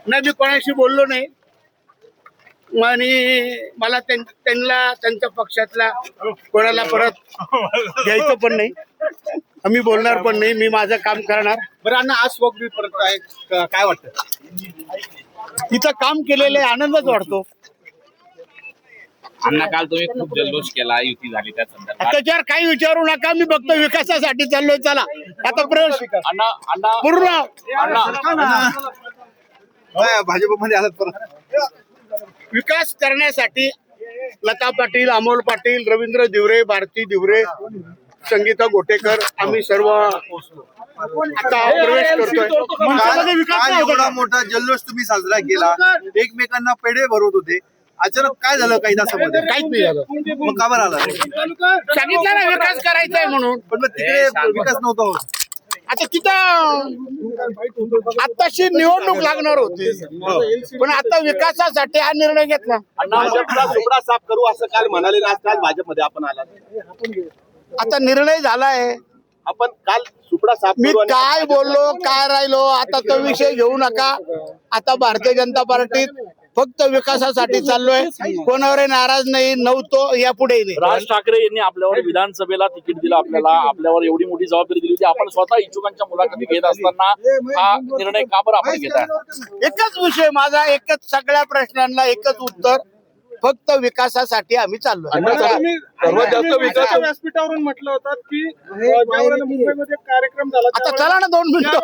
नाही, मी कोणाशी बोललो नाही आणि मला त्यांना त्यांच्या पक्षातला कोणाला परत घ्यायचं पण नाही, आम्ही बोलणार पण नाही. मी माझं काम करणार. बरं अण्णा, आज स्वप्न परत आहे, काय वाटतं? तिथं काम केलेले आनंदच वाटतो. अण्णा, काल तुम्ही खूप जल्लोष केला, युती झाली त्या संदर्भात. त्याच्यावर काही विचारू नका, मी फक्त विकासासाठी चाललोय. चला आता प्रवेश पूर्ण भाजपमध्ये आलात परत? विकास करण्यासाठी लता पाटील, अमोल पाटील, रवींद्र दिवरे, भारती दिवरे, संगीता गोटेकर आम्ही सर्व आता प्रवेश करतोय. काल एवढा मोठा जल्लोष तुम्ही साजरा केला, एकमेकांना पेढे भरवत होते, अचानक काय झालं काही तासामध्ये? काहीच नाही झालं. मग का बरं आला? सांगितलं ना विकास करायचा आहे म्हणून. पण मग तिकडे विकास नव्हता होत. आता तिथं आताशी निवडणूक लागणार होती, पण आता विकासासाठी हा निर्णय घेतला. भाजपचा सुपडा साफ करू असं काल म्हणाले, आज भाजपमध्ये आपण आला. आता निर्णय झालाय. आपण काल सुपडा साफ मी काय बोललो, काय राहिलो, आता तो विषय घेऊ नका. आता भारतीय जनता पार्टीत फक्त विकासासाठी चाललोय, कोणावर नाराज नाही, नव्हतो, यापुढे नाही. राज ठाकरे यांनी आपल्यावर विधानसभेला तिकीट दिलं, आपल्यावर एवढी मोठी जबाबदारी दिली होती. आपण स्वतः इच्छुकांच्या मुलाखती घेत असताना हा निर्णय का बरं आपण घेताय? एकच विषय माझा, एकच, सगळ्या प्रश्नांना एकच उत्तर, फक्त विकासासाठी आम्ही चाललोय. सर्वात जास्त विकास व्यासपीठावरून म्हटलं होतं की मुंबईमध्ये कार्यक्रम झाला. आता चला ना 2 मिनिटं.